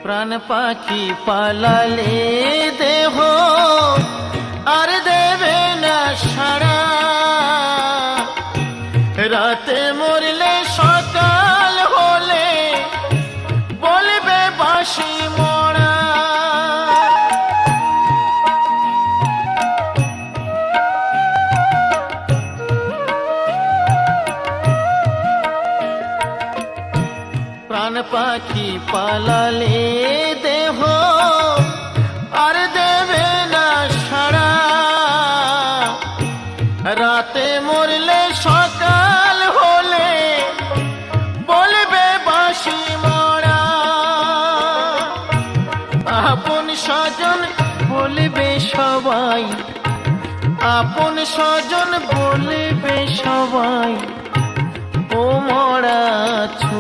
প্রাণ পাখি পালালে দেহ আর দেবে না সাড়া, রাতে মরলে সকাল হলে বলবে বাঁশি মরা। প্রাণ পাখি পালালে দেহ আর দেবে না সাড়া, রাতে মরলে সকাল হলে বলবে বাঁশি মরা। আপন স্বজন বলবে সবাই, আপন স্বজন বলবে সবাই, ও মরা ছু